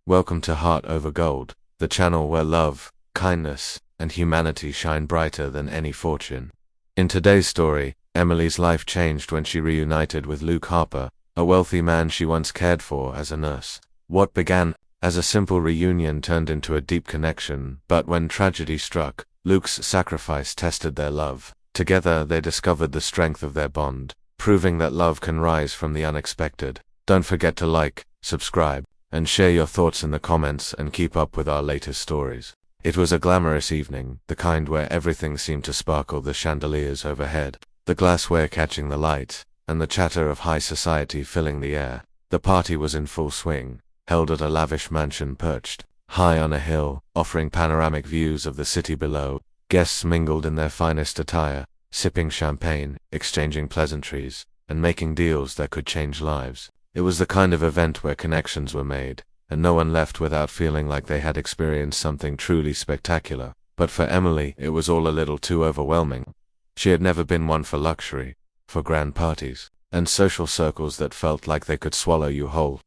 Welcome to Heart Over Gold, the channel where love, kindness, and humanity shine brighter than any fortune. In today's story, Emily's life changed when she reunited with Luke Harper, a wealthy man she once cared for as a nurse. What began as a simple reunion turned into a deep connection, but when tragedy struck, Luke's sacrifice tested their love. Together they discovered the strength of their bond, proving that love can rise from the unexpected. Don't forget to like, subscribe, and share your thoughts in the comments and keep up with our latest stories. It was a glamorous evening, the kind where everything seemed to sparkle, the chandeliers overhead, the glassware catching the light, and the chatter of high society filling the air. The party was in full swing, held at a lavish mansion perched high on a hill, offering panoramic views of the city below. Guests mingled in their finest attire, sipping champagne, exchanging pleasantries, and making deals that could change lives. It was the kind of event where connections were made, and no one left without feeling like they had experienced something truly spectacular. But for Emily, it was all a little too overwhelming. She had never been one for luxury, for grand parties, and social circles that felt like they could swallow you whole.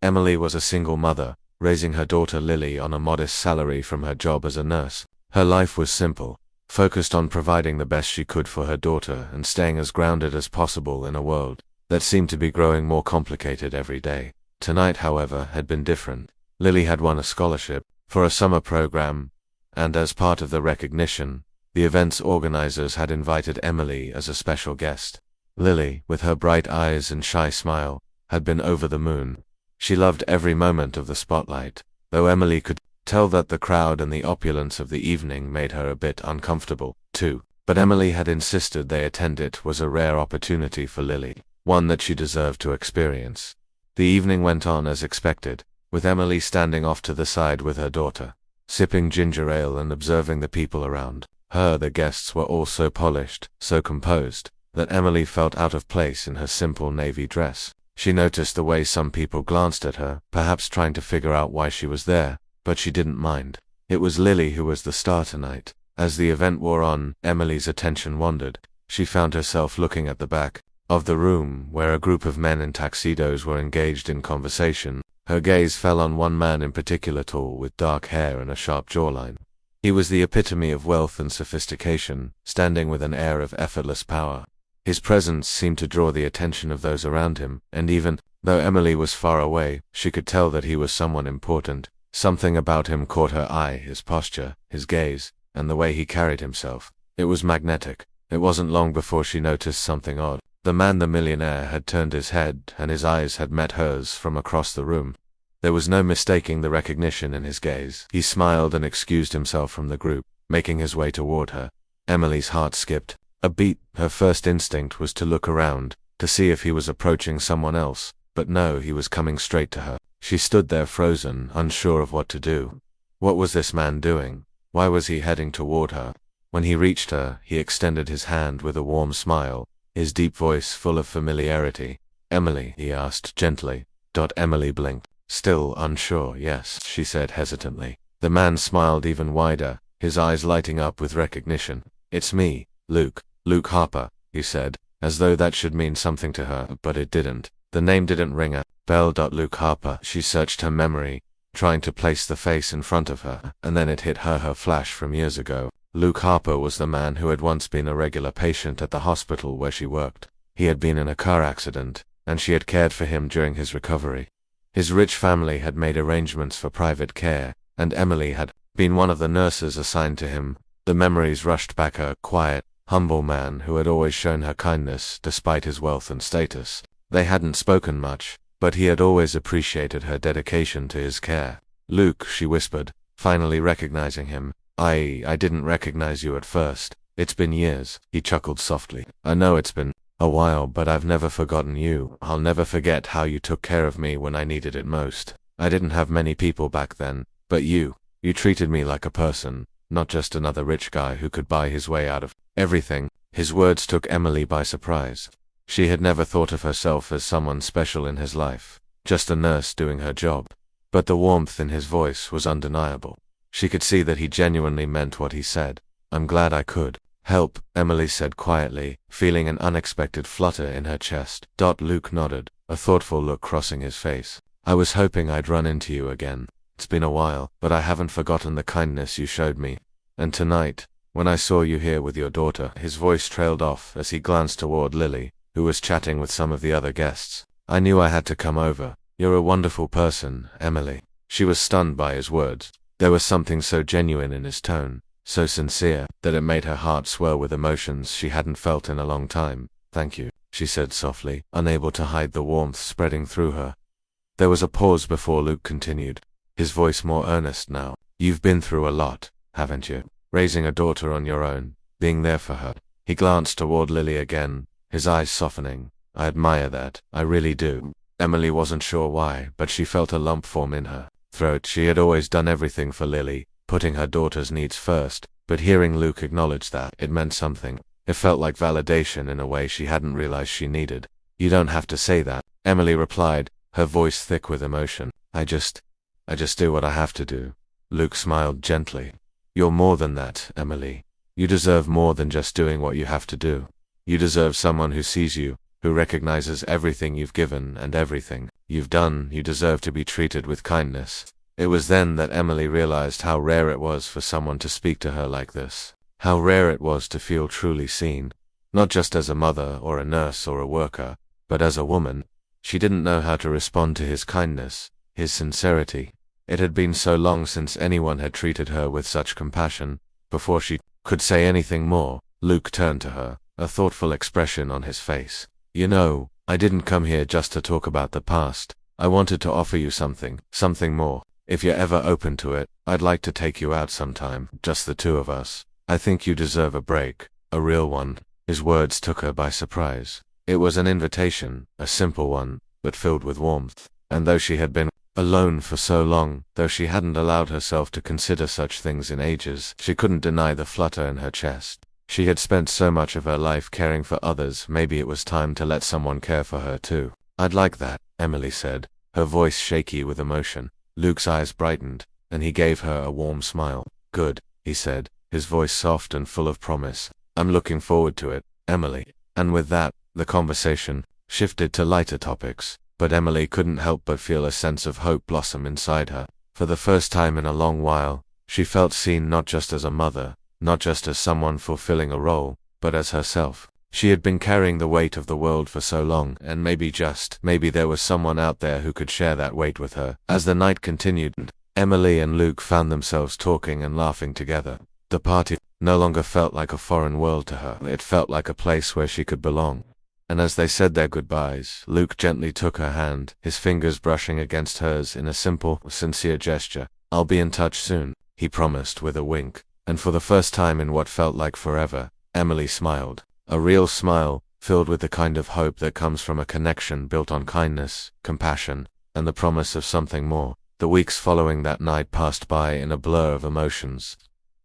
Emily was a single mother, raising her daughter Lily on a modest salary from her job as a nurse. Her life was simple, focused on providing the best she could for her daughter and staying as grounded as possible in a world that seemed to be growing more complicated every day. Tonight, however, had been different. Lily had won a scholarship for a summer program, and as part of the recognition, the event's organizers had invited Emily as a special guest. Lily, with her bright eyes and shy smile, had been over the moon. She loved every moment of the spotlight, though Emily could tell that the crowd and the opulence of the evening made her a bit uncomfortable, too. But Emily had insisted they attend. It was a rare opportunity for Lily, one that she deserved to experience. The evening went on as expected, with Emily standing off to the side with her daughter, sipping ginger ale and observing the people around her. The guests were all so polished, so composed, that Emily felt out of place in her simple navy dress. She noticed the way some people glanced at her, perhaps trying to figure out why she was there, but she didn't mind. It was Lily who was the star tonight. As the event wore on, Emily's attention wandered. She found herself looking at the back of the room, where a group of men in tuxedos were engaged in conversation. Her gaze fell on one man in particular, tall, with dark hair and a sharp jawline. He was the epitome of wealth and sophistication, standing with an air of effortless power. His presence seemed to draw the attention of those around him, and even though Emily was far away, she could tell that he was someone important. Something about him caught her eye, his posture, his gaze, and the way he carried himself. It was magnetic. It wasn't long before she noticed something odd. The man, the millionaire, had turned his head, and his eyes had met hers from across the room. There was no mistaking the recognition in his gaze. He smiled and excused himself from the group, making his way toward her. Emily's heart skipped a beat. Her first instinct was to look around, to see if he was approaching someone else, but no, he was coming straight to her. She stood there frozen, unsure of what to do. What was this man doing? Why was he heading toward her? When he reached her, he extended his hand with a warm smile, his deep voice full of familiarity. "Emily?" he asked gently. Emily blinked. Still unsure. "Yes," she said hesitantly. The man smiled even wider, his eyes lighting up with recognition. "It's me, Luke Harper," he said, as though that should mean something to her, but it didn't. The name didn't ring a bell. Luke Harper. She searched her memory, trying to place the face in front of her, and then it hit her flash from years ago. Luke Harper was the man who had once been a regular patient at the hospital where she worked. He had been in a car accident, and she had cared for him during his recovery. His rich family had made arrangements for private care, and Emily had been one of the nurses assigned to him. The memories rushed back. A quiet, humble man who had always shown her kindness despite his wealth and status. They hadn't spoken much, but he had always appreciated her dedication to his care. "Luke," she whispered, finally recognizing him. I didn't recognize you at first. It's been years." He chuckled softly. "I know it's been a while, but I've never forgotten you. I'll never forget how you took care of me when I needed it most. I didn't have many people back then, but you treated me like a person, not just another rich guy who could buy his way out of everything." His words took Emily by surprise. She had never thought of herself as someone special in his life, just a nurse doing her job. But the warmth in his voice was undeniable. She could see that he genuinely meant what he said. "I'm glad I could help," Emily said quietly, feeling an unexpected flutter in her chest. Luke nodded, a thoughtful look crossing his face. "I was hoping I'd run into you again. It's been a while, but I haven't forgotten the kindness you showed me. And tonight, when I saw you here with your daughter," his voice trailed off as he glanced toward Lily, who was chatting with some of the other guests, "I knew I had to come over. You're a wonderful person, Emily." She was stunned by his words. There was something so genuine in his tone, so sincere, that it made her heart swell with emotions she hadn't felt in a long time. "Thank you," she said softly, unable to hide the warmth spreading through her. There was a pause before Luke continued, his voice more earnest now. "You've been through a lot, haven't you? Raising a daughter on your own, being there for her." He glanced toward Lily again, his eyes softening. "I admire that, I really do." Emily wasn't sure why, but she felt a lump form in her throat. She had always done everything for Lily, putting her daughter's needs first, but hearing Luke acknowledge that, it meant something. It felt like validation in a way she hadn't realized she needed. "You don't have to say that," Emily replied, her voice thick with emotion. I just do what I have to do." Luke smiled gently. "You're more than that, Emily. You deserve more than just doing what you have to do. You deserve someone who sees you, who recognizes everything you've given and everything you've done. You deserve to be treated with kindness." It was then that Emily realized how rare it was for someone to speak to her like this. How rare it was to feel truly seen, not just as a mother or a nurse or a worker, but as a woman. She didn't know how to respond to his kindness, his sincerity. It had been so long since anyone had treated her with such compassion. Before she could say anything more, Luke turned to her, a thoughtful expression on his face. "You know, I didn't come here just to talk about the past. I wanted to offer you something more. If you're ever open to it, I'd like to take you out sometime, just the two of us. I think you deserve a break, a real one." His words took her by surprise. It was an invitation, a simple one, but filled with warmth. And though she had been alone for so long, though she hadn't allowed herself to consider such things in ages, she couldn't deny the flutter in her chest. She had spent so much of her life caring for others, maybe it was time to let someone care for her too. "I'd like that," Emily said, her voice shaky with emotion. Luke's eyes brightened, and he gave her a warm smile. "Good," he said, his voice soft and full of promise. "I'm looking forward to it, Emily." And with that, the conversation shifted to lighter topics, but Emily couldn't help but feel a sense of hope blossom inside her. For the first time in a long while, she felt seen not just as a mother, not just as someone fulfilling a role, but as herself. She had been carrying the weight of the world for so long, and maybe there was someone out there who could share that weight with her. As the night continued, Emily and Luke found themselves talking and laughing together. The party no longer felt like a foreign world to her. It felt like a place where she could belong. And as they said their goodbyes, Luke gently took her hand, his fingers brushing against hers in a simple, sincere gesture. "I'll be in touch soon," he promised with a wink. And for the first time in what felt like forever, Emily smiled. A real smile, filled with the kind of hope that comes from a connection built on kindness, compassion, and the promise of something more. The weeks following that night passed by in a blur of emotions.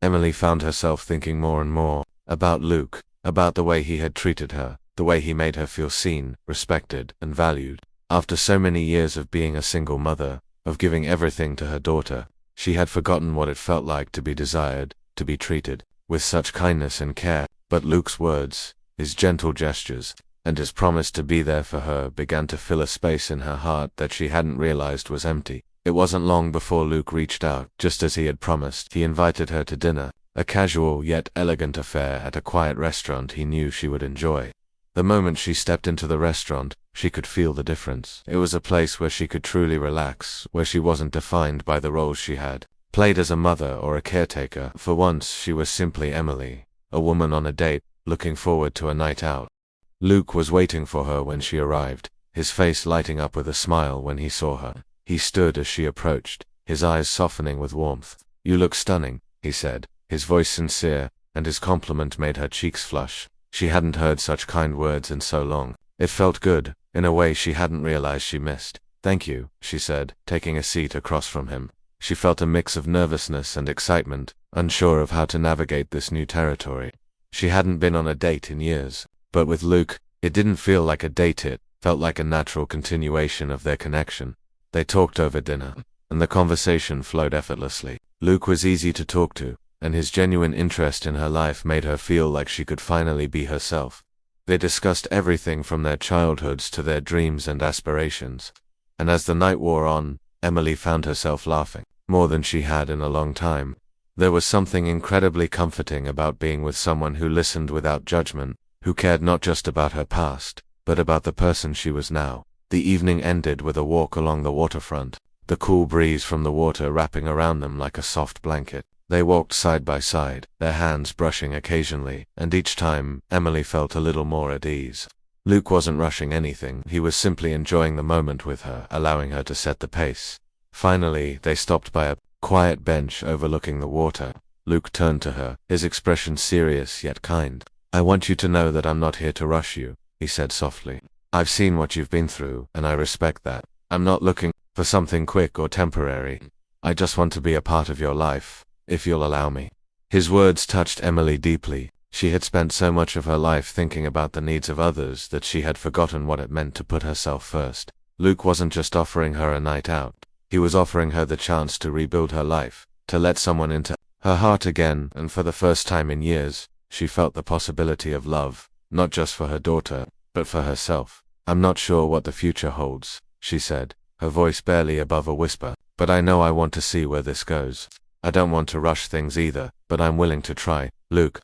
Emily found herself thinking more and more about Luke, about the way he had treated her, the way he made her feel seen, respected, and valued. After so many years of being a single mother, of giving everything to her daughter, she had forgotten what it felt like to be desired, to be treated with such kindness and care. But Luke's words, his gentle gestures, and his promise to be there for her began to fill a space in her heart that she hadn't realized was empty. It wasn't long before Luke reached out, just as he had promised. He invited her to dinner, a casual yet elegant affair at a quiet restaurant he knew she would enjoy. The moment she stepped into the restaurant, she could feel the difference. It was a place where she could truly relax, where she wasn't defined by the roles she had played as a mother or a caretaker. For once, she was simply Emily, a woman on a date, looking forward to a night out. Luke was waiting for her when she arrived, his face lighting up with a smile when he saw her. He stood as she approached, his eyes softening with warmth. "You look stunning," he said, his voice sincere, and his compliment made her cheeks flush. She hadn't heard such kind words in so long. It felt good, in a way she hadn't realized she missed. "Thank you," she said, taking a seat across from him. She felt a mix of nervousness and excitement, unsure of how to navigate this new territory. She hadn't been on a date in years, but with Luke, it didn't feel like a date, it felt like a natural continuation of their connection. They talked over dinner, and the conversation flowed effortlessly. Luke was easy to talk to, and his genuine interest in her life made her feel like she could finally be herself. They discussed everything from their childhoods to their dreams and aspirations. And as the night wore on, Emily found herself laughing, more than she had in a long time. There was something incredibly comforting about being with someone who listened without judgment, who cared not just about her past, but about the person she was now. The evening ended with a walk along the waterfront, the cool breeze from the water wrapping around them like a soft blanket. They walked side by side, their hands brushing occasionally, and each time, Emily felt a little more at ease. Luke wasn't rushing anything, he was simply enjoying the moment with her, allowing her to set the pace. Finally, they stopped by a quiet bench overlooking the water. Luke turned to her, his expression serious yet kind. "I want you to know that I'm not here to rush you," he said softly. "I've seen what you've been through, and I respect that. I'm not looking for something quick or temporary. I just want to be a part of your life, if you'll allow me." His words touched Emily deeply. She had spent so much of her life thinking about the needs of others that she had forgotten what it meant to put herself first. Luke wasn't just offering her a night out. He was offering her the chance to rebuild her life, to let someone into her heart again, and for the first time in years, she felt the possibility of love, not just for her daughter, but for herself. "I'm not sure what the future holds," she said, her voice barely above a whisper, "but I know I want to see where this goes. I don't want to rush things either, but I'm willing to try." Luke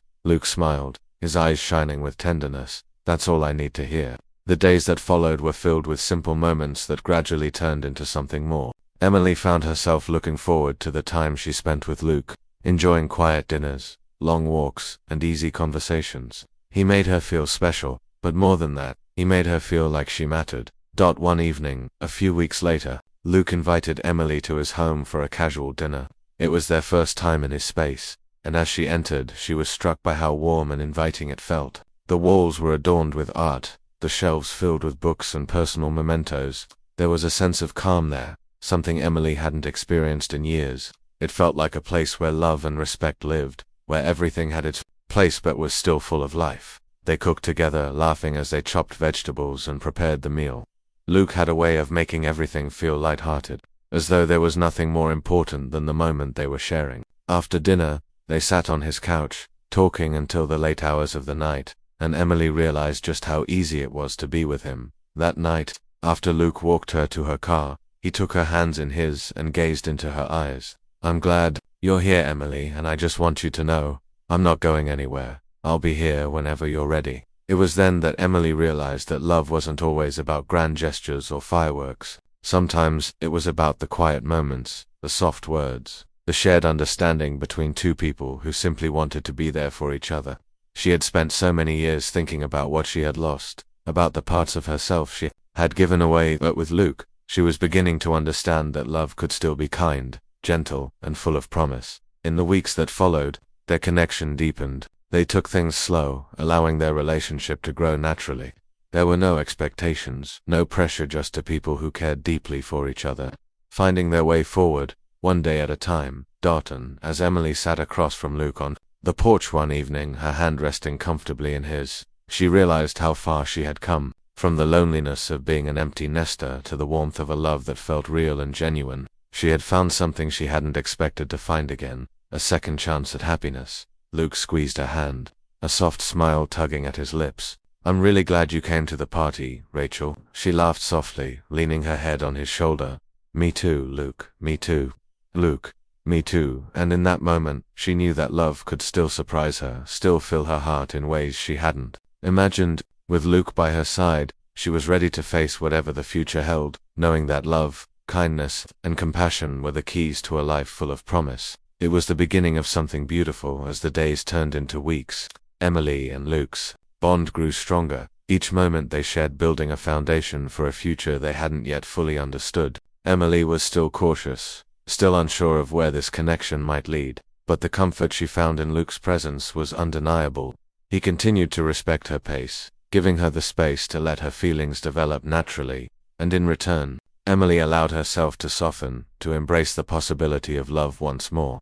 smiled, his eyes shining with tenderness. "That's all I need to hear." The days that followed were filled with simple moments that gradually turned into something more. Emily found herself looking forward to the time she spent with Luke, enjoying quiet dinners, long walks, and easy conversations. He made her feel special, but more than that, he made her feel like she mattered. One evening, a few weeks later, Luke invited Emily to his home for a casual dinner. It was their first time in his space, and as she entered, she was struck by how warm and inviting it felt. The walls were adorned with art, the shelves filled with books and personal mementos. There was a sense of calm there, something Emily hadn't experienced in years. It felt like a place where love and respect lived, where everything had its place but was still full of life. They cooked together, laughing as they chopped vegetables and prepared the meal. Luke had a way of making everything feel light-hearted, as though there was nothing more important than the moment they were sharing. After dinner, they sat on his couch, talking until the late hours of the night, and Emily realized just how easy it was to be with him. That night, after Luke walked her to her car, he took her hands in his and gazed into her eyes. "I'm glad you're here, Emily, and I just want you to know, I'm not going anywhere. I'll be here whenever you're ready." It was then that Emily realized that love wasn't always about grand gestures or fireworks. Sometimes it was about the quiet moments, the soft words, the shared understanding between two people who simply wanted to be there for each other. She had spent so many years thinking about what she had lost, about the parts of herself she had given away, but with Luke, she was beginning to understand that love could still be kind, gentle, and full of promise. In the weeks that followed, their connection deepened. They took things slow, allowing their relationship to grow naturally. There were no expectations, no pressure, just two people who cared deeply for each other, finding their way forward, one day at a time. And as Emily sat across from Luke on the porch one evening, her hand resting comfortably in his, she realized how far she had come, from the loneliness of being an empty nester to the warmth of a love that felt real and genuine. She had found something she hadn't expected to find again, a second chance at happiness. Luke squeezed her hand, a soft smile tugging at his lips. "I'm really glad you came to the party, Rachel." She laughed softly, leaning her head on his shoulder. "Me too, Luke. Me too. Luke. Me too." And in that moment, she knew that love could still surprise her, still fill her heart in ways she hadn't imagined. With Luke by her side, she was ready to face whatever the future held, knowing that love, kindness, and compassion were the keys to a life full of promise. It was the beginning of something beautiful. As the days turned into weeks, Emily and Luke's bond grew stronger, each moment they shared building a foundation for a future they hadn't yet fully understood. Emily was still cautious, still unsure of where this connection might lead, but the comfort she found in Luke's presence was undeniable. He continued to respect her pace, giving her the space to let her feelings develop naturally, and in return, Emily allowed herself to soften, to embrace the possibility of love once more.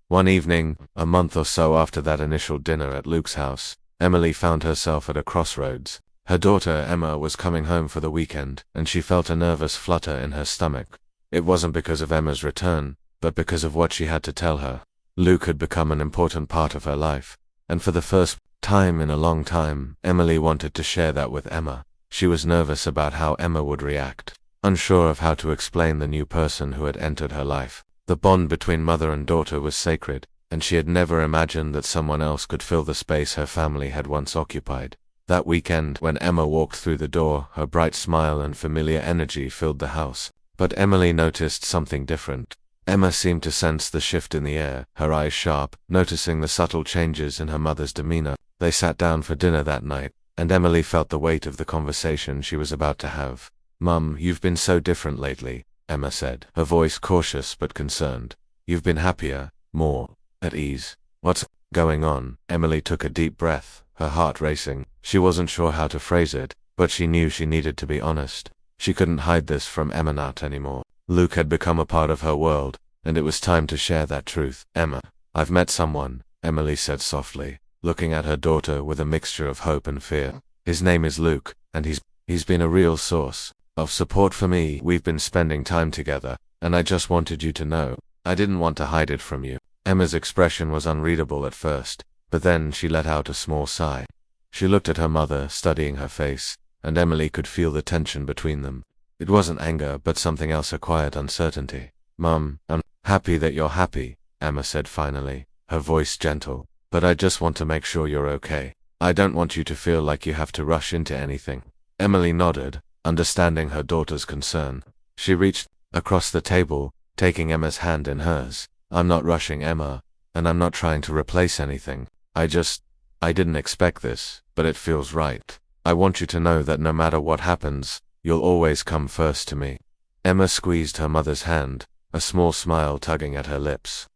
One evening, a month or so after that initial dinner at Luke's house, Emily found herself at a crossroads. Her daughter Emma was coming home for the weekend, and she felt a nervous flutter in her stomach. It wasn't because of Emma's return, but because of what she had to tell her. Luke had become an important part of her life, and for the first time in a long time, Emily wanted to share that with Emma. She was nervous about how Emma would react, unsure of how to explain the new person who had entered her life. The bond between mother and daughter was sacred, and she had never imagined that someone else could fill the space her family had once occupied. That weekend, when Emma walked through the door, her bright smile and familiar energy filled the house. But Emily noticed something different. Emma seemed to sense the shift in the air, her eyes sharp, noticing the subtle changes in her mother's demeanor. They sat down for dinner that night, and Emily felt the weight of the conversation she was about to have. "Mum, you've been so different lately," Emma said, her voice cautious but concerned. "You've been happier, more at ease. What's going on?" Emily took a deep breath, her heart racing. She wasn't sure how to phrase it, but she knew she needed to be honest. She couldn't hide this from Emma anymore. Luke had become a part of her world, and it was time to share that truth. "Emma, I've met someone," Emily said softly, looking at her daughter with a mixture of hope and fear. "His name is Luke, and he's been a real source of support for me. We've been spending time together, and I just wanted you to know. I didn't want to hide it from you." Emma's expression was unreadable at first, but then she let out a small sigh. She looked at her mother, studying her face, and Emily could feel the tension between them. It wasn't anger, but something else, a quiet uncertainty. "Mum, I'm happy that you're happy," Emma said finally, her voice gentle, "but I just want to make sure you're okay. I don't want you to feel like you have to rush into anything." Emily nodded, understanding her daughter's concern. She reached across the table, taking Emma's hand in hers. "I'm not rushing, Emma, and I'm not trying to replace anything. I didn't expect this, but it feels right. I want you to know that no matter what happens, you'll always come first to me." Emma squeezed her mother's hand, a small smile tugging at her lips.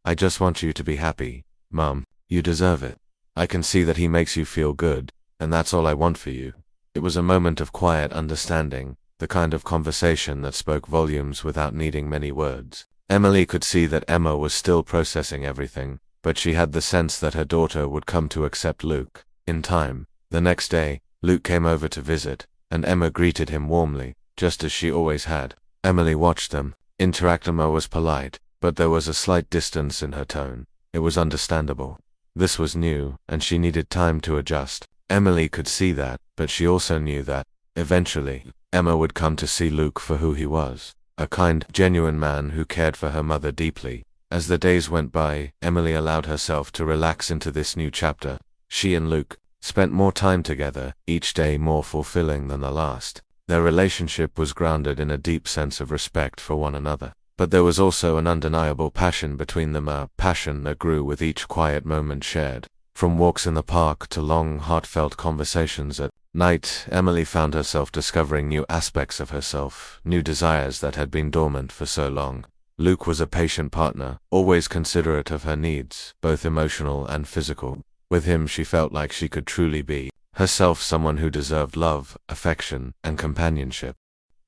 "I just want you to be happy, Mum. You deserve it. I can see that he makes you feel good, and that's all I want for you." It was a moment of quiet understanding, the kind of conversation that spoke volumes without needing many words. Emily could see that Emma was still processing everything, but she had the sense that her daughter would come to accept Luke in time. The next day, Luke came over to visit, and Emma greeted him warmly, just as she always had. Emily watched them. Emma was polite, but there was a slight distance in her tone. It was understandable. This was new, and she needed time to adjust. Emily could see that, but she also knew that, eventually, Emma would come to see Luke for who he was, a kind, genuine man who cared for her mother deeply. As the days went by, Emily allowed herself to relax into this new chapter. She and Luke spent more time together, each day more fulfilling than the last. Their relationship was grounded in a deep sense of respect for one another. But there was also an undeniable passion between them, a passion that grew with each quiet moment shared. From walks in the park to long, heartfelt conversations at night, Emily found herself discovering new aspects of herself, new desires that had been dormant for so long. Luke was a patient partner, always considerate of her needs, both emotional and physical. With him she felt like she could truly be herself, someone who deserved love, affection, and companionship.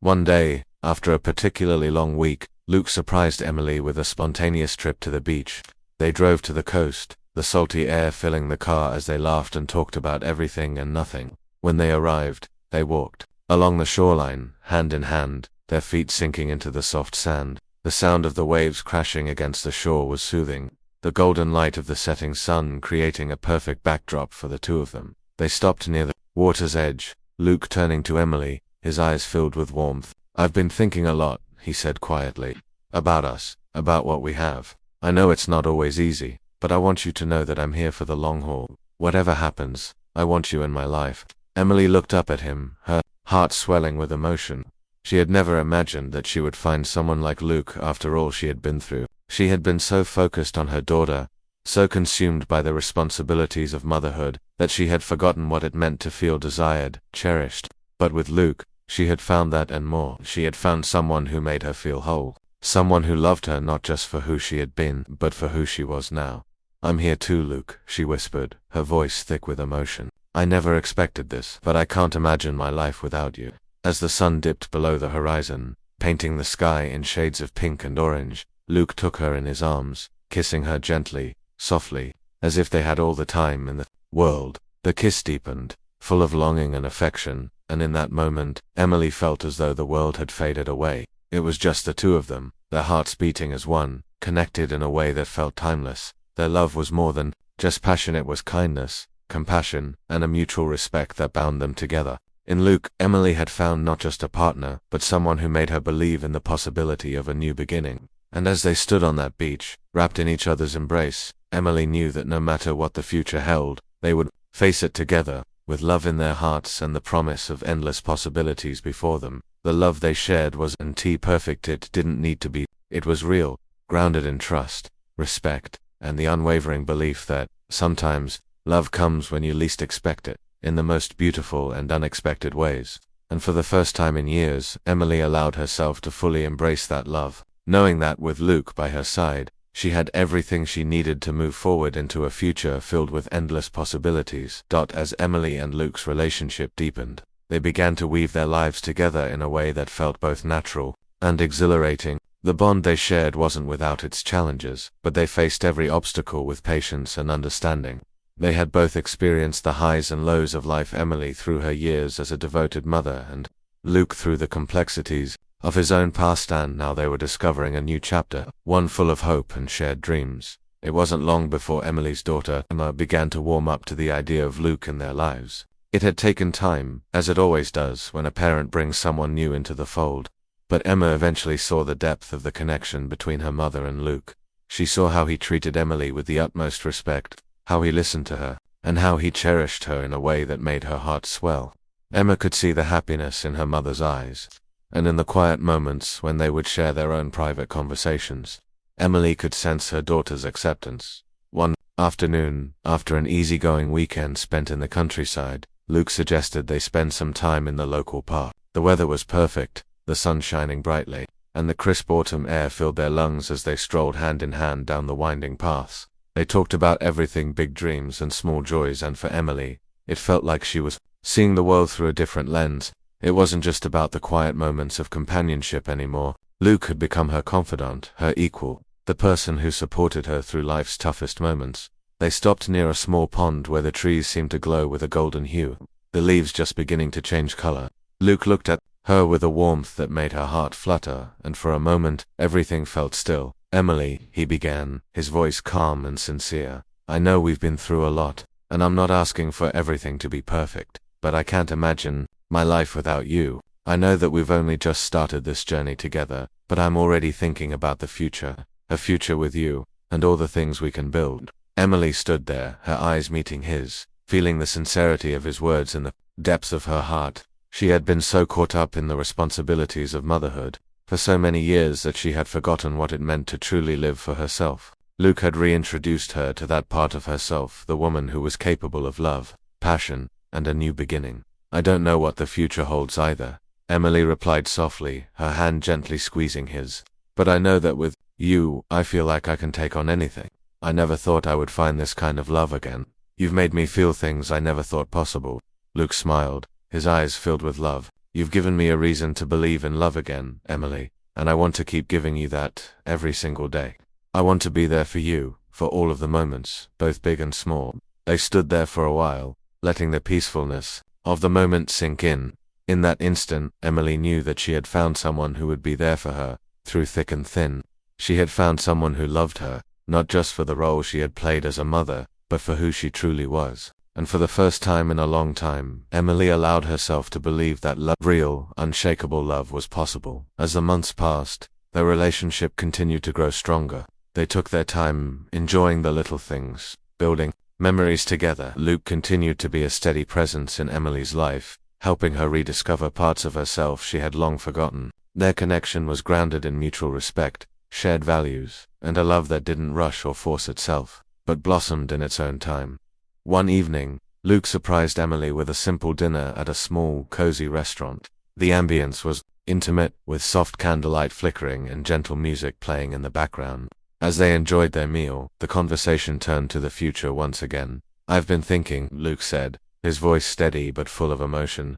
One day, after a particularly long week, Luke surprised Emily with a spontaneous trip to the beach. They drove to the coast, the salty air filling the car as they laughed and talked about everything and nothing. When they arrived, they walked along the shoreline, hand in hand, their feet sinking into the soft sand. The sound of the waves crashing against the shore was soothing, the golden light of the setting sun creating a perfect backdrop for the two of them. They stopped near the water's edge, Luke turning to Emily, his eyes filled with warmth. "I've been thinking a lot," he said quietly, "about us, about what we have. I know it's not always easy, but I want you to know that I'm here for the long haul. Whatever happens, I want you in my life." Emily looked up at him, her heart swelling with emotion. She had never imagined that she would find someone like Luke after all she had been through. She had been so focused on her daughter, so consumed by the responsibilities of motherhood, that she had forgotten what it meant to feel desired, cherished. But with Luke, she had found that and more. She had found someone who made her feel whole. Someone who loved her not just for who she had been, but for who she was now. "I'm here too, Luke," she whispered, her voice thick with emotion. "I never expected this, but I can't imagine my life without you." As the sun dipped below the horizon, painting the sky in shades of pink and orange, Luke took her in his arms, kissing her gently, softly, as if they had all the time in the world. The kiss deepened, full of longing and affection, and in that moment, Emily felt as though the world had faded away. It was just the two of them, their hearts beating as one, connected in a way that felt timeless. Their love was more than just passion, it was kindness, compassion, and a mutual respect that bound them together. In Luke, Emily had found not just a partner, but someone who made her believe in the possibility of a new beginning. And as they stood on that beach, wrapped in each other's embrace, Emily knew that no matter what the future held, they would face it together, with love in their hearts and the promise of endless possibilities before them. The love they shared was perfect. It didn't need to be. It was real, grounded in trust, respect, and the unwavering belief that, sometimes, love comes when you least expect it, in the most beautiful and unexpected ways. And for the first time in years, Emily allowed herself to fully embrace that love, knowing that with Luke by her side, she had everything she needed to move forward into a future filled with endless possibilities. As Emily and Luke's relationship deepened, they began to weave their lives together in a way that felt both natural and exhilarating. The bond they shared wasn't without its challenges, but they faced every obstacle with patience and understanding. They had both experienced the highs and lows of life, Emily through her years as a devoted mother and Luke through the complexities of his own past, and now they were discovering a new chapter, one full of hope and shared dreams. It wasn't long before Emily's daughter, Emma, began to warm up to the idea of Luke in their lives. It had taken time, as it always does when a parent brings someone new into the fold. But Emma eventually saw the depth of the connection between her mother and Luke. She saw how he treated Emily with the utmost respect, how he listened to her, and how he cherished her in a way that made her heart swell. Emma could see the happiness in her mother's eyes, and in the quiet moments when they would share their own private conversations, Emily could sense her daughter's acceptance. One afternoon, after an easygoing weekend spent in the countryside, Luke suggested they spend some time in the local park. The weather was perfect, the sun shining brightly, and the crisp autumn air filled their lungs as they strolled hand in hand down the winding paths. They talked about everything, big dreams and small joys, and for Emily, it felt like she was seeing the world through a different lens. It wasn't just about the quiet moments of companionship anymore. Luke had become her confidant, her equal, the person who supported her through life's toughest moments. They stopped near a small pond where the trees seemed to glow with a golden hue, the leaves just beginning to change color. Luke looked at her with a warmth that made her heart flutter, and for a moment, everything felt still. "Emily," he began, his voice calm and sincere, "I know we've been through a lot, and I'm not asking for everything to be perfect, but I can't imagine my life without you. I know that we've only just started this journey together, but I'm already thinking about the future, a future with you, and all the things we can build." Emily stood there, her eyes meeting his, feeling the sincerity of his words in the depths of her heart. She had been so caught up in the responsibilities of motherhood for so many years that she had forgotten what it meant to truly live for herself. Luke had reintroduced her to that part of herself, the woman who was capable of love, passion, and a new beginning. "I don't know what the future holds either," Emily replied softly, her hand gently squeezing his. "But I know that with you, I feel like I can take on anything. I never thought I would find this kind of love again. You've made me feel things I never thought possible." Luke smiled, his eyes filled with love. "You've given me a reason to believe in love again, Emily, and I want to keep giving you that every single day. I want to be there for you, for all of the moments, both big and small." They stood there for a while, letting the peacefulness of the moment sink in. In that instant, Emily knew that she had found someone who would be there for her, through thick and thin. She had found someone who loved her, not just for the role she had played as a mother, but for who she truly was. And for the first time in a long time, Emily allowed herself to believe that love, real, unshakable love, was possible. As the months passed, their relationship continued to grow stronger. They took their time, enjoying the little things, building memories together. Luke continued to be a steady presence in Emily's life, helping her rediscover parts of herself she had long forgotten. Their connection was grounded in mutual respect, shared values, and a love that didn't rush or force itself, but blossomed in its own time. One evening, Luke surprised Emily with a simple dinner at a small, cozy restaurant. The ambience was intimate, with soft candlelight flickering and gentle music playing in the background. As they enjoyed their meal, the conversation turned to the future once again. "I've been thinking," Luke said, his voice steady but full of emotion.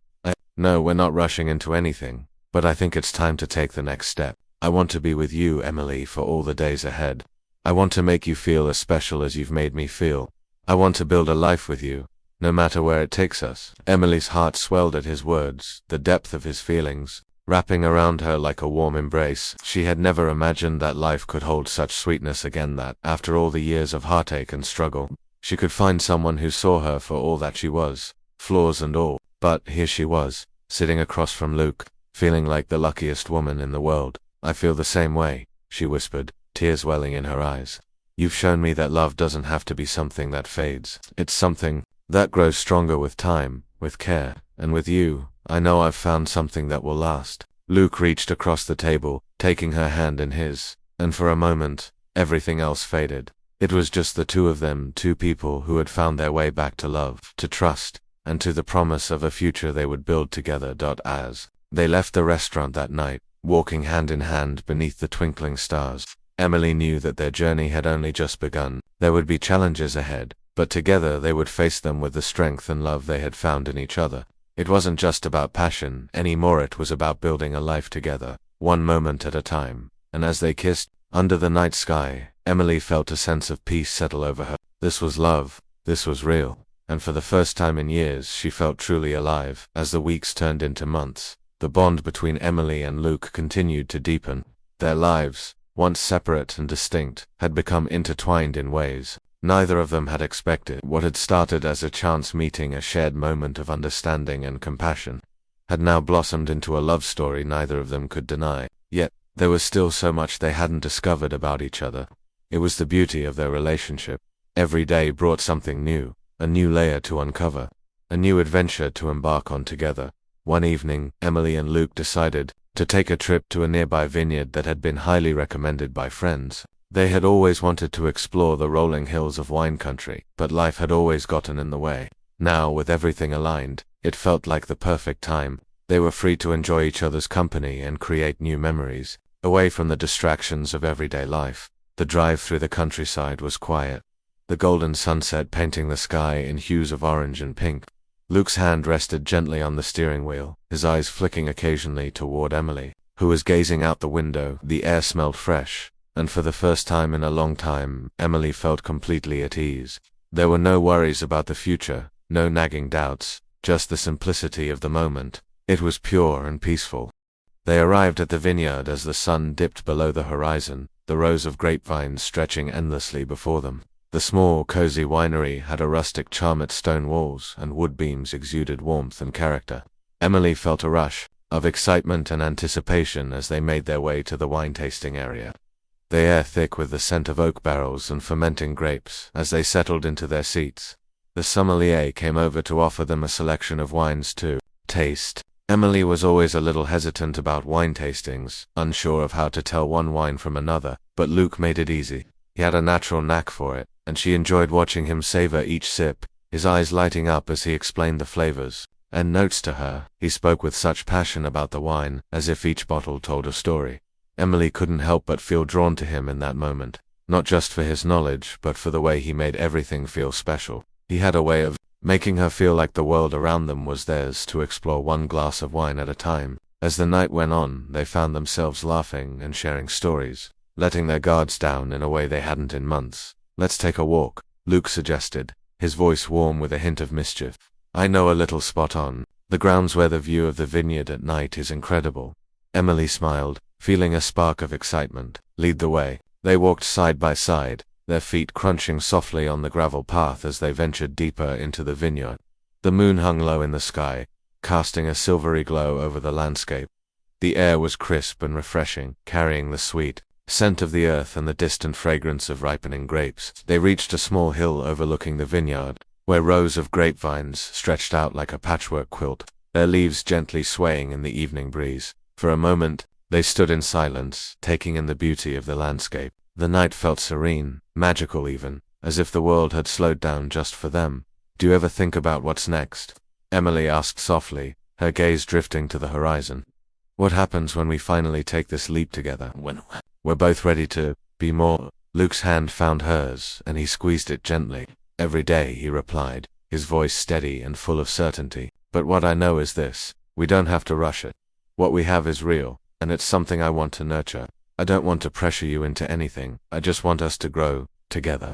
"No, we're not rushing into anything, but I think it's time to take the next step. I want to be with you, Emily, for all the days ahead. I want to make you feel as special as you've made me feel. I want to build a life with you, no matter where it takes us." Emily's heart swelled at his words, the depth of his feelings wrapping around her like a warm embrace. She had never imagined that life could hold such sweetness again, that, after all the years of heartache and struggle, she could find someone who saw her for all that she was, flaws and all. But here she was, sitting across from Luke, feeling like the luckiest woman in the world. "I feel the same way," she whispered, tears welling in her eyes. You've shown me that love doesn't have to be something that fades. It's something that grows stronger with time, with care, and with you. I know I've found something that will last. Luke reached across the table, taking her hand in his, and for a moment, everything else faded. It was just the two of them, two people who had found their way back to love, to trust, and to the promise of a future they would build together. As they left the restaurant that night, walking hand in hand beneath the twinkling stars, Emily knew that their journey had only just begun. There would be challenges ahead, but together they would face them with the strength and love they had found in each other. It wasn't just about passion anymore, it was about building a life together, one moment at a time. And as they kissed, under the night sky, Emily felt a sense of peace settle over her. This was love, this was real, and for the first time in years she felt truly alive. As the weeks turned into months, the bond between Emily and Luke continued to deepen. Their lives, once separate and distinct, had become intertwined in ways neither of them had expected. What had started as a chance meeting, a shared moment of understanding and compassion, had now blossomed into a love story neither of them could deny. Yet, there was still so much they hadn't discovered about each other. It was the beauty of their relationship. Every day brought something new, a new layer to uncover, a new adventure to embark on together. One evening, Emily and Luke decided to take a trip to a nearby vineyard that had been highly recommended by friends. They had always wanted to explore the rolling hills of wine country, but life had always gotten in the way. Now, with everything aligned, it felt like the perfect time. They were free to enjoy each other's company and create new memories, away from the distractions of everyday life. The drive through the countryside was quiet, the golden sunset painting the sky in hues of orange and pink. Luke's hand rested gently on the steering wheel, his eyes flicking occasionally toward Emily, who was gazing out the window. The air smelled fresh, and for the first time in a long time, Emily felt completely at ease. There were no worries about the future, no nagging doubts, just the simplicity of the moment. It was pure and peaceful. They arrived at the vineyard as the sun dipped below the horizon, the rows of grapevines stretching endlessly before them. The small, cozy winery had a rustic charm. Its stone walls and wood beams exuded warmth and character. Emily felt a rush of excitement and anticipation as they made their way to the wine-tasting area, the air thick with the scent of oak barrels and fermenting grapes. As they settled into their seats, the sommelier came over to offer them a selection of wines to taste. Emily was always a little hesitant about wine tastings, unsure of how to tell one wine from another, but Luke made it easy. He had a natural knack for it, and she enjoyed watching him savor each sip, his eyes lighting up as he explained the flavors and notes to her. He spoke with such passion about the wine, as if each bottle told a story. Emily couldn't help but feel drawn to him in that moment, not just for his knowledge, but for the way he made everything feel special. He had a way of making her feel like the world around them was theirs to explore, one glass of wine at a time. As the night went on, they found themselves laughing and sharing stories, letting their guards down in a way they hadn't in months. Let's take a walk, Luke suggested, his voice warm with a hint of mischief. I know a little spot on the grounds where the view of the vineyard at night is incredible. Emily smiled, feeling a spark of excitement. Lead the way. They walked side by side, their feet crunching softly on the gravel path as they ventured deeper into the vineyard. The moon hung low in the sky, casting a silvery glow over the landscape. The air was crisp and refreshing, carrying the sweet scent of the earth and the distant fragrance of ripening grapes. They reached a small hill overlooking the vineyard, where rows of grapevines stretched out like a patchwork quilt, their leaves gently swaying in the evening breeze. For a moment, they stood in silence, taking in the beauty of the landscape. The night felt serene, magical even, as if the world had slowed down just for them. Do you ever think about what's next? Emily asked softly, her gaze drifting to the horizon. What happens when we finally take this leap together? When we're both ready to be more? Luke's hand found hers, and he squeezed it gently. Every day, he replied, his voice steady and full of certainty. But what I know is this: we don't have to rush it. What we have is real, and it's something I want to nurture. I don't want to pressure you into anything. I just want us to grow together.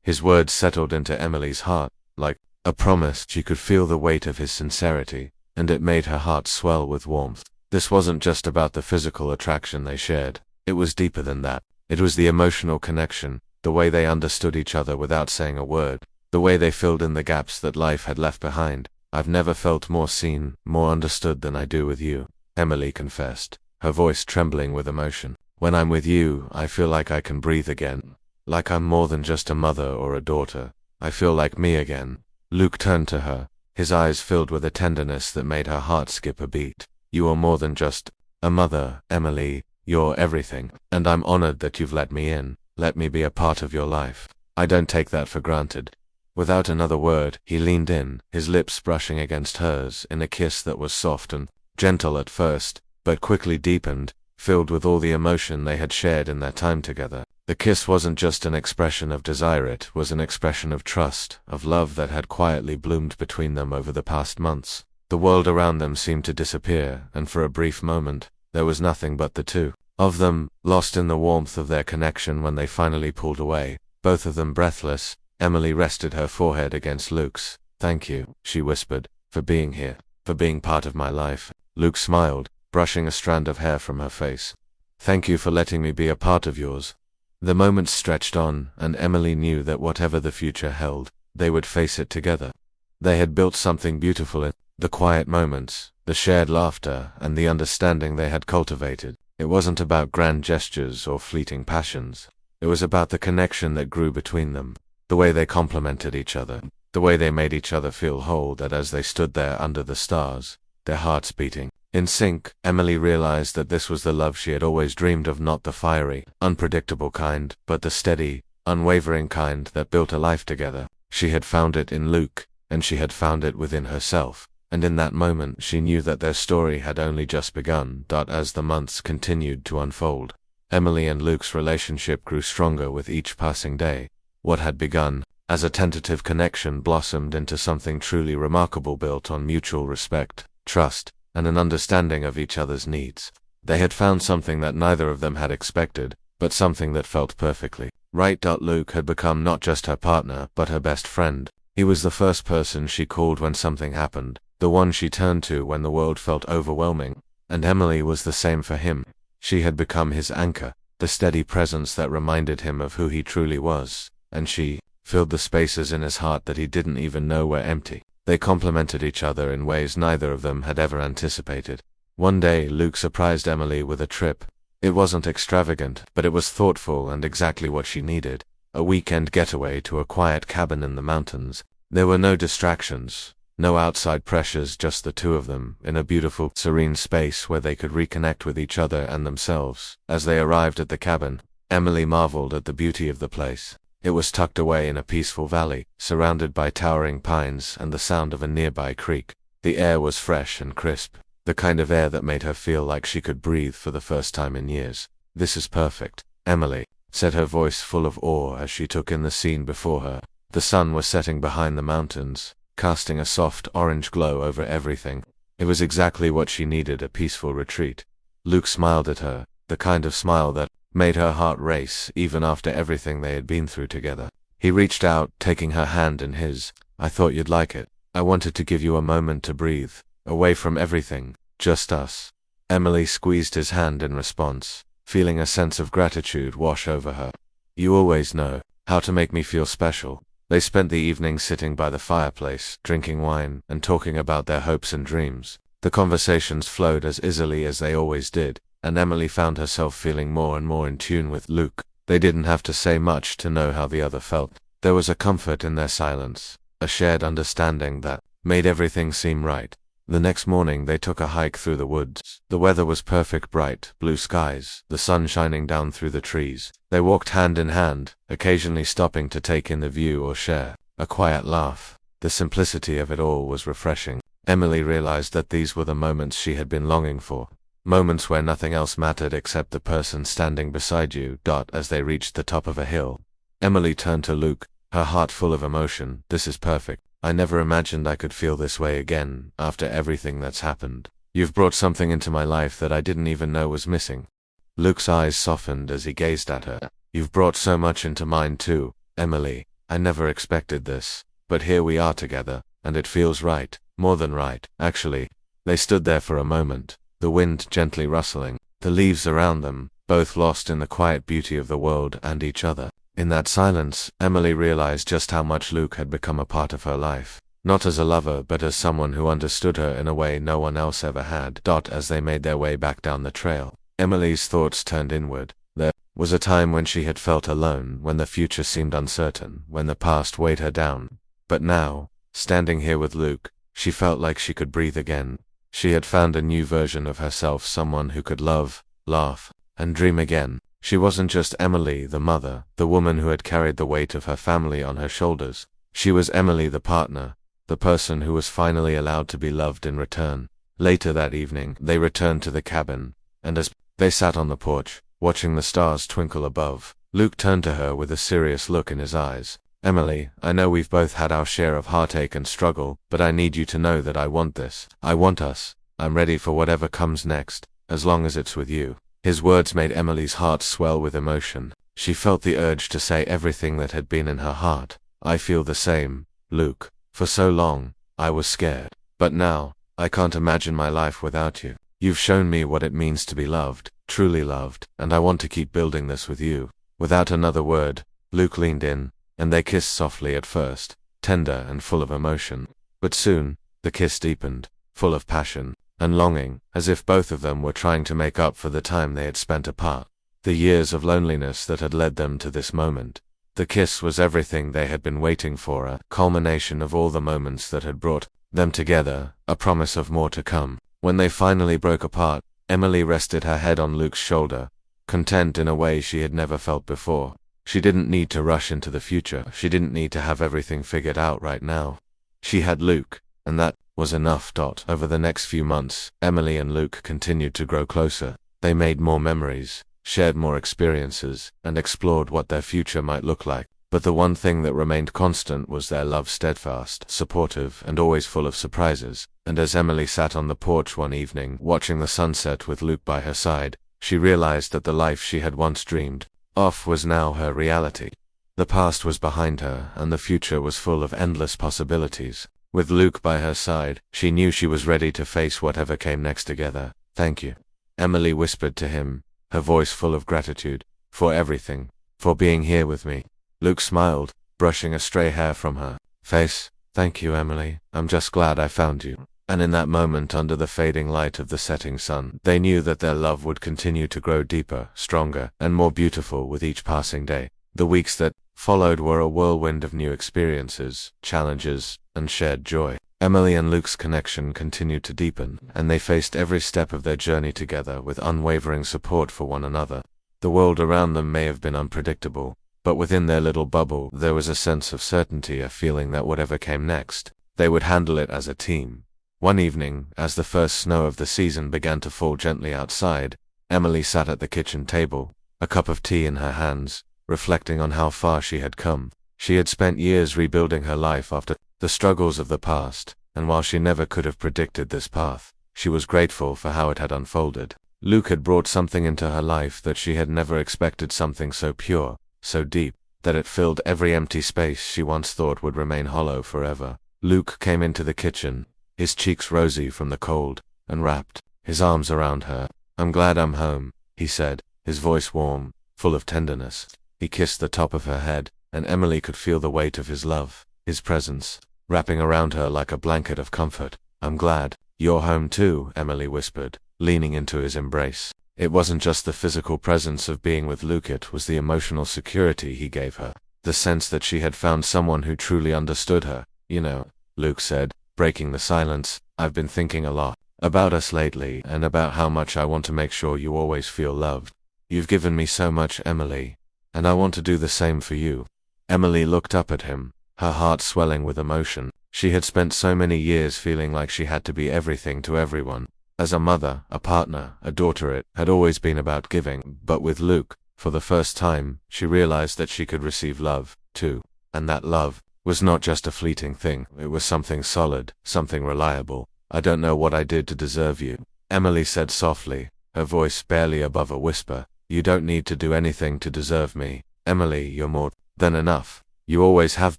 His words settled into Emily's heart, like a promise. She could feel the weight of his sincerity, and it made her heart swell with warmth. This wasn't just about the physical attraction they shared. It was deeper than that. It was the emotional connection, the way they understood each other without saying a word, the way they filled in the gaps that life had left behind. I've never felt more seen, more understood than I do with you, Emily confessed, her voice trembling with emotion. When I'm with you, I feel like I can breathe again. Like I'm more than just a mother or a daughter. I feel like me again. Luke turned to her, his eyes filled with a tenderness that made her heart skip a beat. You are more than just a mother, Emily. You're everything. And I'm honored that you've let me in. Let me be a part of your life. I don't take that for granted. Without another word, he leaned in, his lips brushing against hers in a kiss that was soft and gentle at first, but quickly deepened, filled with all the emotion they had shared in their time together. The kiss wasn't just an expression of desire, it was an expression of trust, of love that had quietly bloomed between them over the past months. The world around them seemed to disappear, and for a brief moment, there was nothing but the two of them, lost in the warmth of their connection when they finally pulled away, both of them breathless. Emily rested her forehead against Luke's. Thank you, she whispered, for being here, for being part of my life. Luke smiled, brushing a strand of hair from her face. Thank you for letting me be a part of yours. The moments stretched on, and Emily knew that whatever the future held, they would face it together. They had built something beautiful in the quiet moments, the shared laughter, and the understanding they had cultivated. It wasn't about grand gestures or fleeting passions. It was about the connection that grew between them, the way they complemented each other, the way they made each other feel whole, that as they stood there under the stars, their hearts beating in sync, Emily realized that this was the love she had always dreamed of, not the fiery, unpredictable kind, but the steady, unwavering kind that built a life together. She had found it in Luke, and she had found it within herself, and in that moment she knew that their story had only just begun. As the months continued to unfold, Emily and Luke's relationship grew stronger with each passing day. What had begun as a tentative connection blossomed into something truly remarkable, built on mutual respect, trust, and an understanding of each other's needs. They had found something that neither of them had expected, but something that felt perfectly right. Luke had become not just her partner, but her best friend. He was the first person she called when something happened, the one she turned to when the world felt overwhelming, and Emily was the same for him. She had become his anchor, the steady presence that reminded him of who he truly was, and she filled the spaces in his heart that he didn't even know were empty. They complemented each other in ways neither of them had ever anticipated. One day, Luke surprised Emily with a trip. It wasn't extravagant, but it was thoughtful and exactly what she needed. A weekend getaway to a quiet cabin in the mountains. There were no distractions, no outside pressures, just the two of them, in a beautiful, serene space where they could reconnect with each other and themselves. As they arrived at the cabin, Emily marveled at the beauty of the place. It was tucked away in a peaceful valley, surrounded by towering pines and the sound of a nearby creek. The air was fresh and crisp, the kind of air that made her feel like she could breathe for the first time in years. This is perfect, Emily said, her voice full of awe as she took in the scene before her. The sun was setting behind the mountains, casting a soft orange glow over everything. It was exactly what she needed, a peaceful retreat. Luke smiled at her, the kind of smile that made her heart race even after everything they had been through together. He reached out, taking her hand in his. I thought you'd like it. I wanted to give you a moment to breathe, away from everything, just us. Emily squeezed his hand in response, feeling a sense of gratitude wash over her. You always know how to make me feel special. They spent the evening sitting by the fireplace, drinking wine, and talking about their hopes and dreams. The conversations flowed as easily as they always did, and Emily found herself feeling more and more in tune with Luke. They didn't have to say much to know how the other felt. There was a comfort in their silence, a shared understanding that made everything seem right. The next morning they took a hike through the woods. The weather was perfect, bright blue skies, the sun shining down through the trees. They walked hand in hand, occasionally stopping to take in the view or share a quiet laugh. The simplicity of it all was refreshing. Emily realized that these were the moments she had been longing for. Moments where nothing else mattered except the person standing beside you. As they reached the top of a hill, Emily turned to Luke, her heart full of emotion. This is perfect. I never imagined I could feel this way again, after everything that's happened. You've brought something into my life that I didn't even know was missing. Luke's eyes softened as he gazed at her. You've brought so much into mine too, Emily. I never expected this, but here we are together, and it feels right, more than right, actually. They stood there for a moment, the wind gently rustling, the leaves around them, both lost in the quiet beauty of the world and each other. In that silence, Emily realized just how much Luke had become a part of her life. Not as a lover, but as someone who understood her in a way no one else ever had. As they made their way back down the trail, Emily's thoughts turned inward. There was a time when she had felt alone, when the future seemed uncertain, when the past weighed her down. But now, standing here with Luke, she felt like she could breathe again. She had found a new version of herself, someone who could love, laugh, and dream again. She wasn't just Emily, the mother, the woman who had carried the weight of her family on her shoulders. She was Emily, the partner, the person who was finally allowed to be loved in return. Later that evening, they returned to the cabin, and as they sat on the porch, watching the stars twinkle above, Luke turned to her with a serious look in his eyes. Emily, I know we've both had our share of heartache and struggle, but I need you to know that I want this. I want us. I'm ready for whatever comes next, as long as it's with you. His words made Emily's heart swell with emotion. She felt the urge to say everything that had been in her heart. I feel the same, Luke. For so long, I was scared. But now, I can't imagine my life without you. You've shown me what it means to be loved, truly loved, and I want to keep building this with you. Without another word, Luke leaned in, and they kissed softly at first, tender and full of emotion. But soon, the kiss deepened, full of passion and longing, as if both of them were trying to make up for the time they had spent apart, the years of loneliness that had led them to this moment. The kiss was everything they had been waiting for, a culmination of all the moments that had brought them together, a promise of more to come. When they finally broke apart, Emily rested her head on Luke's shoulder, content in a way she had never felt before. She didn't need to rush into the future. She didn't need to have everything figured out right now. She had Luke, and that was enough. Over the next few months, Emily and Luke continued to grow closer. They made more memories, shared more experiences, and explored what their future might look like. But the one thing that remained constant was their love, steadfast, supportive, and always full of surprises. And as Emily sat on the porch one evening, watching the sunset with Luke by her side, she realized that the life she had once dreamed of was now her reality. The past was behind her, and the future was full of endless possibilities. With Luke by her side, she knew she was ready to face whatever came next together. Thank you, Emily whispered to him, her voice full of gratitude, for everything, for being here with me. Luke smiled, brushing a stray hair from her face. Thank you, Emily. I'm just glad I found you. And in that moment, under the fading light of the setting sun, they knew that their love would continue to grow deeper, stronger, and more beautiful with each passing day. The weeks that followed were a whirlwind of new experiences, challenges, and shared joy. Emily and Luke's connection continued to deepen, and they faced every step of their journey together with unwavering support for one another. The world around them may have been unpredictable, but within their little bubble there was a sense of certainty, a feeling that whatever came next, they would handle it as a team. One evening, as the first snow of the season began to fall gently outside, Emily sat at the kitchen table, a cup of tea in her hands, reflecting on how far she had come. She had spent years rebuilding her life after the struggles of the past, and while she never could have predicted this path, she was grateful for how it had unfolded. Luke had brought something into her life that she had never expected, something so pure, so deep, that it filled every empty space she once thought would remain hollow forever. Luke came into the kitchen, his cheeks rosy from the cold, and wrapped his arms around her. I'm glad I'm home, he said, his voice warm, full of tenderness. He kissed the top of her head, and Emily could feel the weight of his love, his presence, wrapping around her like a blanket of comfort. I'm glad you're home too, Emily whispered, leaning into his embrace. It wasn't just the physical presence of being with Luke, it was the emotional security he gave her, the sense that she had found someone who truly understood her. You know, Luke said, breaking the silence, I've been thinking a lot about us lately, and about how much I want to make sure you always feel loved. You've given me so much, Emily, and I want to do the same for you. Emily looked up at him, her heart swelling with emotion. She had spent so many years feeling like she had to be everything to everyone. As a mother, a partner, a daughter, it had always been about giving, but with Luke, for the first time, she realized that she could receive love, too. And that love was not just a fleeting thing, it was something solid, something reliable. I don't know what I did to deserve you, Emily said softly, her voice barely above a whisper. You don't need to do anything to deserve me, Emily, you're more than enough. You always have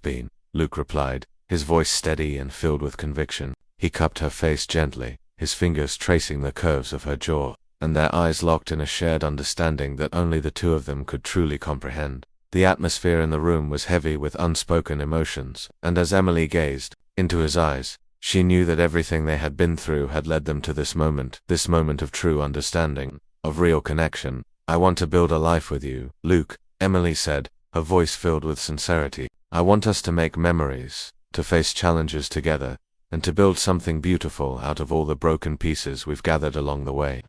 been, Luke replied, his voice steady and filled with conviction. He cupped her face gently, his fingers tracing the curves of her jaw, and their eyes locked in a shared understanding that only the two of them could truly comprehend. The atmosphere in the room was heavy with unspoken emotions, and as Emily gazed into his eyes, she knew that everything they had been through had led them to this moment of true understanding. of real connection. I want to build a life with you, Luke, Emily said, her voice filled with sincerity. I want us to make memories, to face challenges together, and to build something beautiful out of all the broken pieces we've gathered along the way.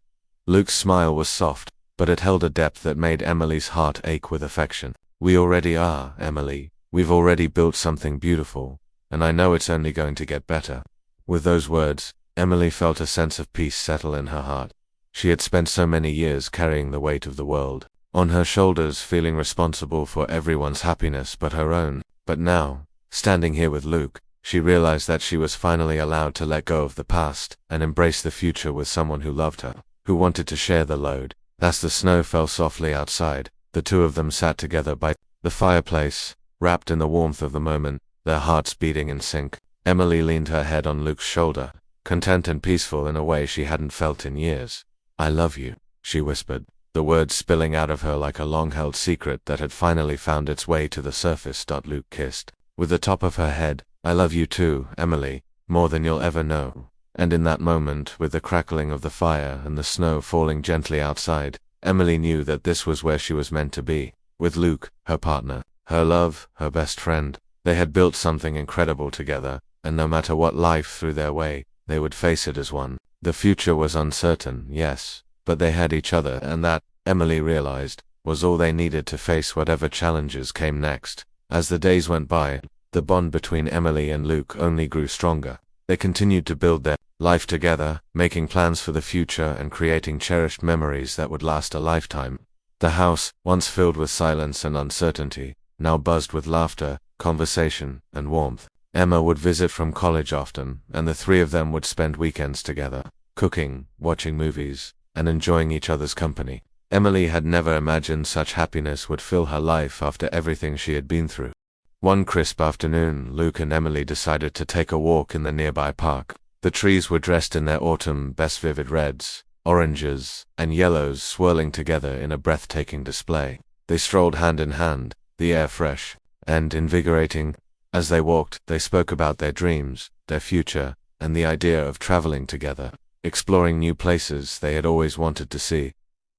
Luke's smile was soft, but it held a depth that made Emily's heart ache with affection. We already are, Emily. We've already built something beautiful, and I know it's only going to get better. With those words, Emily felt a sense of peace settle in her heart. She had spent so many years carrying the weight of the world on her shoulders, feeling responsible for everyone's happiness but her own. But now, standing here with Luke, she realized that she was finally allowed to let go of the past and embrace the future with someone who loved her, who wanted to share the load. As the snow fell softly outside, the two of them sat together by the fireplace, wrapped in the warmth of the moment, their hearts beating in sync. Emily leaned her head on Luke's shoulder, content and peaceful in a way she hadn't felt in years. I love you, she whispered, the words spilling out of her like a long-held secret that had finally found its way to the surface. Luke kissed, with the top of her head. I love you too, Emily, more than you'll ever know. And in that moment, with the crackling of the fire and the snow falling gently outside, Emily knew that this was where she was meant to be, with Luke, her partner, her love, her best friend. They had built something incredible together, and no matter what life threw their way, they would face it as one. The future was uncertain, yes, but they had each other, and that, Emily realized, was all they needed to face whatever challenges came next. As the days went by, the bond between Emily and Luke only grew stronger. They continued to build their life together, making plans for the future and creating cherished memories that would last a lifetime. The house, once filled with silence and uncertainty, now buzzed with laughter, conversation, and warmth. Emma would visit from college often, and the three of them would spend weekends together, cooking, watching movies, and enjoying each other's company. Emily had never imagined such happiness would fill her life after everything she had been through. One crisp afternoon, Luke and Emily decided to take a walk in the nearby park. The trees were dressed in their autumn best, vivid reds, oranges, and yellows swirling together in a breathtaking display. They strolled hand in hand, the air fresh and invigorating. As they walked, they spoke about their dreams, their future, and the idea of traveling together, exploring new places they had always wanted to see.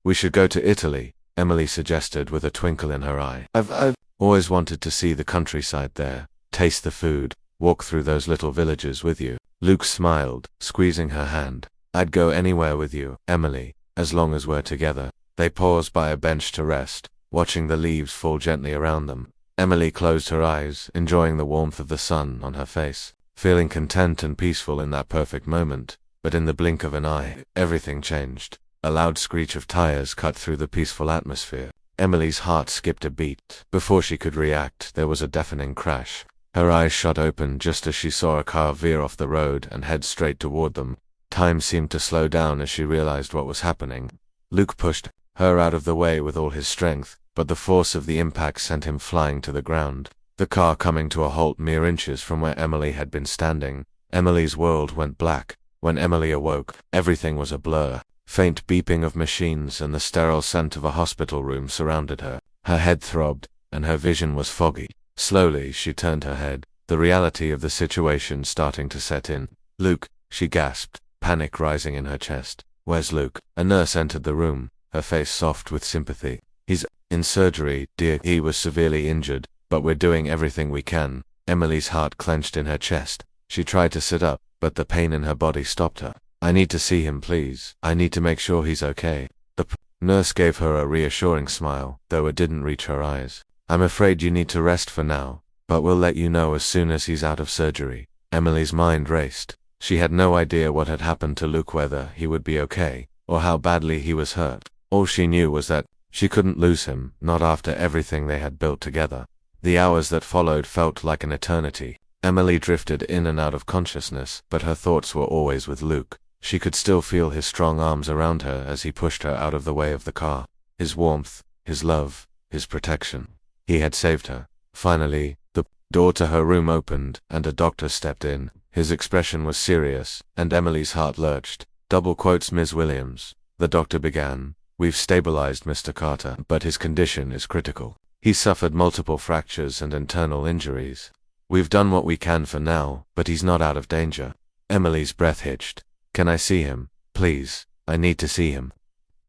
We should go to Italy, Emily suggested with a twinkle in her eye. I've always wanted to see the countryside there, taste the food, walk through those little villages with you. Luke smiled, squeezing her hand. I'd go anywhere with you, Emily, as long as we're together. They paused by a bench to rest, watching the leaves fall gently around them. Emily closed her eyes, enjoying the warmth of the sun on her face, feeling content and peaceful in that perfect moment. But in the blink of an eye, everything changed. A loud screech of tires cut through the peaceful atmosphere. Emily's heart skipped a beat. Before she could react, there was a deafening crash. Her eyes shot open just as she saw a car veer off the road and head straight toward them. Time seemed to slow down as she realized what was happening. Luke pushed her out of the way with all his strength, but the force of the impact sent him flying to the ground, the car coming to a halt mere inches from where Emily had been standing. Emily's world went black. When Emily awoke, everything was a blur. Faint beeping of machines and the sterile scent of a hospital room surrounded her. Her head throbbed, and her vision was foggy. Slowly, she turned her head, the reality of the situation starting to set in. Luke, she gasped, panic rising in her chest. Where's Luke? A nurse entered the room, her face soft with sympathy. He's in surgery, dear. He was severely injured, but we're doing everything we can. Emily's heart clenched in her chest. She tried to sit up, but the pain in her body stopped her. I need to see him, please. I need to make sure he's okay. The nurse gave her a reassuring smile, though it didn't reach her eyes. I'm afraid you need to rest for now, but we'll let you know as soon as he's out of surgery. Emily's mind raced. She had no idea what had happened to Luke, whether he would be okay, or how badly he was hurt. All she knew was that she couldn't lose him, not after everything they had built together. The hours that followed felt like an eternity. Emily drifted in and out of consciousness, but her thoughts were always with Luke. She could still feel his strong arms around her as he pushed her out of the way of the car. His warmth, his love, his protection. He had saved her. Finally, the door to her room opened, and a doctor stepped in. His expression was serious, and Emily's heart lurched. Double quotes, Ms. Williams. The doctor began. We've stabilized Mr. Carter, but his condition is critical. He's suffered multiple fractures and internal injuries. We've done what we can for now, but he's not out of danger. Emily's breath hitched. Can I see him? Please, I need to see him.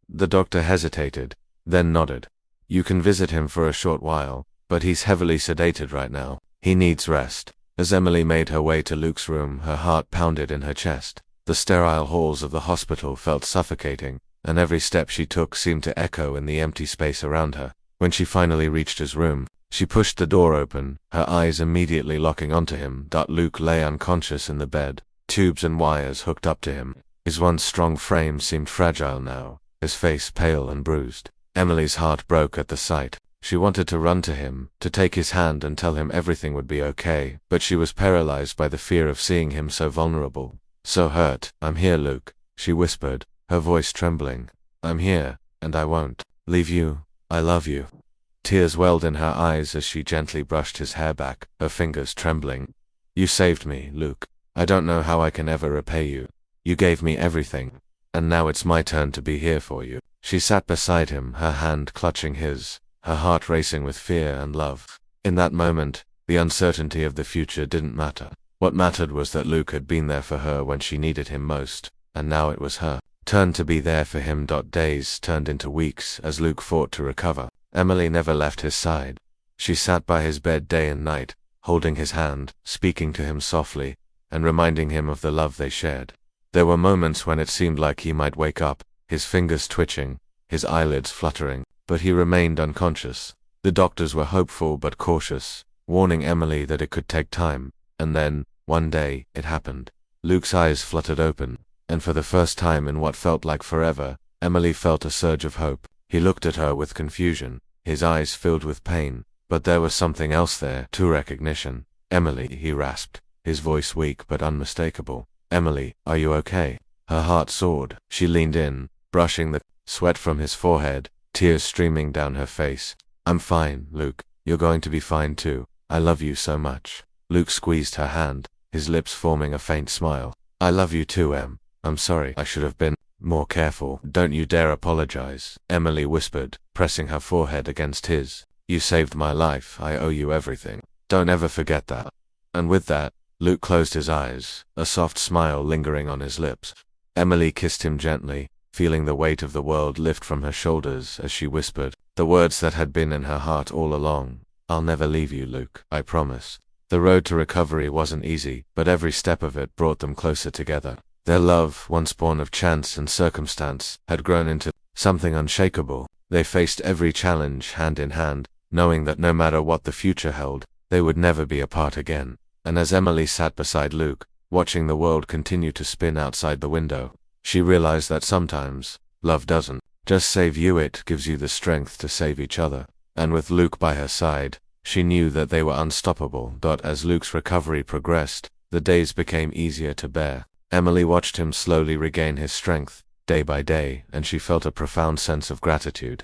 The doctor hesitated, then nodded. You can visit him for a short while, but he's heavily sedated right now. He needs rest. As Emily made her way to Luke's room, her heart pounded in her chest. The sterile halls of the hospital felt suffocating, and every step she took seemed to echo in the empty space around her. When she finally reached his room, she pushed the door open, her eyes immediately locking onto him. Luke lay unconscious in the bed, tubes and wires hooked up to him. His once strong frame seemed fragile now, his face pale and bruised. Emily's heart broke at the sight. She wanted to run to him, to take his hand and tell him everything would be okay, but she was paralyzed by the fear of seeing him so vulnerable, so hurt. I'm here, Luke, she whispered, her voice trembling. I'm here, and I won't leave you. I love you. Tears welled in her eyes as she gently brushed his hair back, her fingers trembling. You saved me, Luke. I don't know how I can ever repay you. You gave me everything, and now it's my turn to be here for you. She sat beside him, her hand clutching his, her heart racing with fear and love. In that moment, the uncertainty of the future didn't matter. What mattered was that Luke had been there for her when she needed him most, and now it was her turn to be there for him. Days turned into weeks as Luke fought to recover. Emily never left his side. She sat by his bed day and night, holding his hand, speaking to him softly, and reminding him of the love they shared. There were moments when it seemed like he might wake up, his fingers twitching, his eyelids fluttering, but he remained unconscious. The doctors were hopeful but cautious, warning Emily that it could take time, and then, one day, it happened. Luke's eyes fluttered open, and for the first time in what felt like forever, Emily felt a surge of hope. He looked at her with confusion, his eyes filled with pain, but there was something else there, too, recognition. Emily, he rasped, his voice weak but unmistakable. Emily, are you okay? Her heart soared. She leaned in, brushing the sweat from his forehead, tears streaming down her face. I'm fine, Luke. You're going to be fine too. I love you so much. Luke squeezed her hand, his lips forming a faint smile. I love you too, Em. I'm sorry. I should have been more careful. Don't you dare apologize, Emily whispered, pressing her forehead against his. You saved my life. I owe you everything. Don't ever forget that. And with that, Luke closed his eyes, a soft smile lingering on his lips. Emily kissed him gently, feeling the weight of the world lift from her shoulders as she whispered the words that had been in her heart all along. I'll never leave you, Luke, I promise. The road to recovery wasn't easy, but every step of it brought them closer together. Their love, once born of chance and circumstance, had grown into something unshakable. They faced every challenge hand in hand, knowing that no matter what the future held, they would never be apart again. And as Emily sat beside Luke, watching the world continue to spin outside the window, she realized that sometimes, love doesn't just save you, it gives you the strength to save each other. And with Luke by her side, she knew that they were unstoppable. As Luke's recovery progressed, the days became easier to bear. Emily watched him slowly regain his strength, day by day, and she felt a profound sense of gratitude.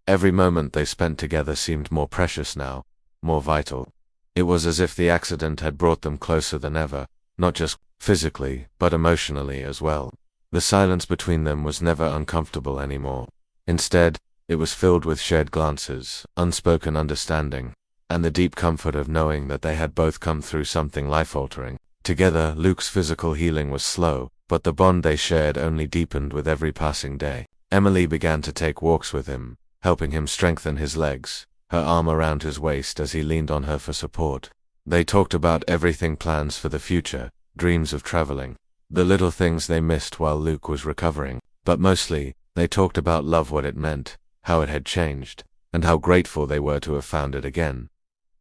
Every moment they spent together seemed more precious now, more vital. It was as if the accident had brought them closer than ever, not just physically, but emotionally as well. The silence between them was never uncomfortable anymore. Instead, it was filled with shared glances, unspoken understanding, and the deep comfort of knowing that they had both come through something life-altering. Together, Luke's physical healing was slow, but the bond they shared only deepened with every passing day. Emily began to take walks with him, helping him strengthen his legs, her arm around his waist as he leaned on her for support. They talked about everything, plans for the future, dreams of traveling, the little things they missed while Luke was recovering. But mostly, they talked about love, what it meant, how it had changed, and how grateful they were to have found it again.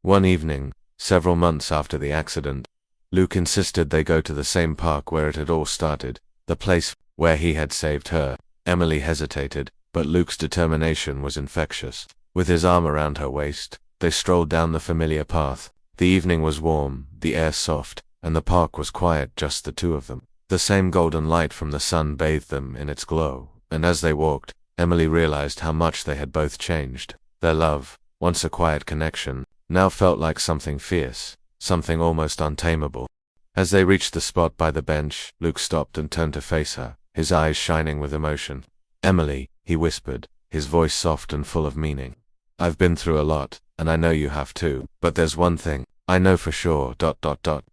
One evening, several months after the accident, Luke insisted they go to the same park where it had all started, the place where he had saved her. Emily hesitated, but Luke's determination was infectious. With his arm around her waist, they strolled down the familiar path. The evening was warm, the air soft, and the park was quiet, just the two of them. The same golden light from the sun bathed them in its glow, and as they walked, Emily realized how much they had both changed. Their love, once a quiet connection, now felt like something fierce, something almost untamable. As they reached the spot by the bench, Luke stopped and turned to face her, his eyes shining with emotion. Emily, he whispered, his voice soft and full of meaning. I've been through a lot, and I know you have too, but there's one thing I know for sure.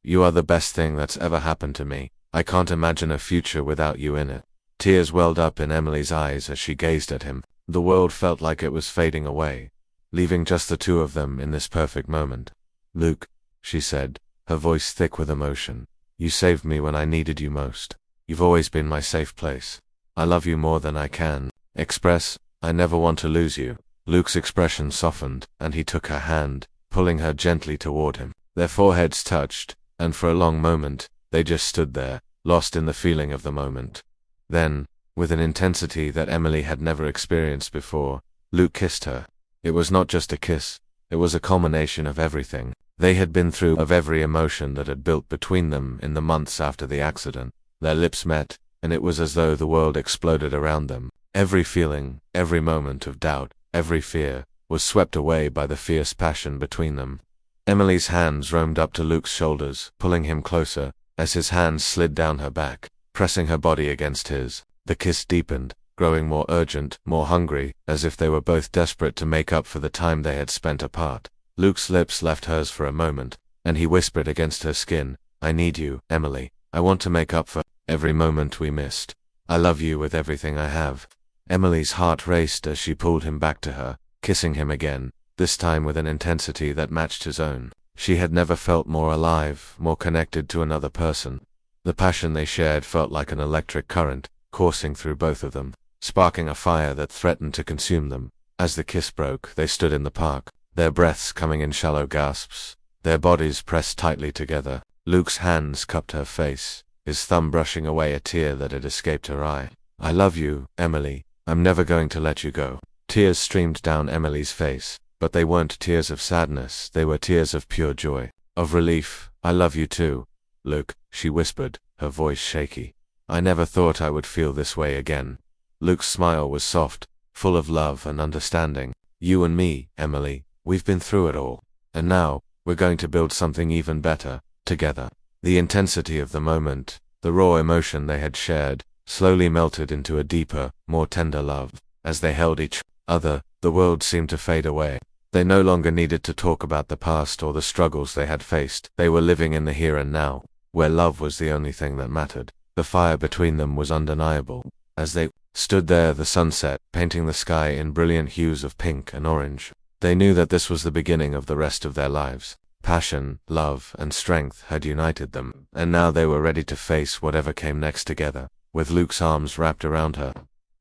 You are the best thing that's ever happened to me. I can't imagine a future without you in it. Tears welled up in Emily's eyes as she gazed at him. The world felt like it was fading away, leaving just the two of them in this perfect moment. "Luke," she said, her voice thick with emotion, "you saved me when I needed you most. You've always been my safe place. I love you more than I can express. I never want to lose you." Luke's expression softened, and he took her hand, pulling her gently toward him. Their foreheads touched, and for a long moment, they just stood there, lost in the feeling of the moment. Then, with an intensity that Emily had never experienced before, Luke kissed her. It was not just a kiss, it was a culmination of everything they had been through, of every emotion that had built between them in the months after the accident. Their lips met, and it was as though the world exploded around them. Every feeling, every moment of doubt, every fear, was swept away by the fierce passion between them. Emily's hands roamed up to Luke's shoulders, pulling him closer, as his hands slid down her back, pressing her body against his. The kiss deepened, growing more urgent, more hungry, as if they were both desperate to make up for the time they had spent apart. Luke's lips left hers for a moment, and he whispered against her skin, "I need you, Emily. I want to make up for every moment we missed. I love you with everything I have." Emily's heart raced as she pulled him back to her, kissing him again, this time with an intensity that matched his own. She had never felt more alive, more connected to another person. The passion they shared felt like an electric current, coursing through both of them, sparking a fire that threatened to consume them. As the kiss broke, they stood in the park, their breaths coming in shallow gasps, their bodies pressed tightly together. Luke's hands cupped her face, his thumb brushing away a tear that had escaped her eye. "I love you, Emily. I'm never going to let you go." Tears streamed down Emily's face, but they weren't tears of sadness, they were tears of pure joy, of relief. "I love you too, Luke," she whispered, her voice shaky. "I never thought I would feel this way again." Luke's smile was soft, full of love and understanding. "You and me, Emily, we've been through it all. And now, we're going to build something even better, together." The intensity of the moment, the raw emotion they had shared, slowly melted into a deeper, more tender love. As they held each other, the world seemed to fade away. They no longer needed to talk about the past or the struggles they had faced. They were living in the here and now, where love was the only thing that mattered. The fire between them was undeniable. As they stood there, the sunset, painting the sky in brilliant hues of pink and orange, they knew that this was the beginning of the rest of their lives. Passion, love, and strength had united them, and now they were ready to face whatever came next together. With Luke's arms wrapped around her,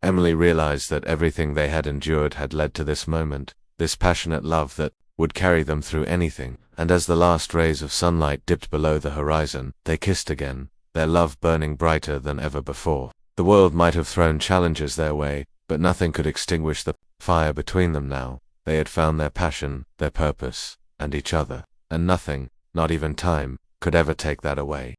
Emily realized that everything they had endured had led to this moment, this passionate love that would carry them through anything. And as the last rays of sunlight dipped below the horizon, they kissed again, their love burning brighter than ever before. The world might have thrown challenges their way, but nothing could extinguish the fire between them now. They had found their passion, their purpose, and each other, and nothing, not even time, could ever take that away.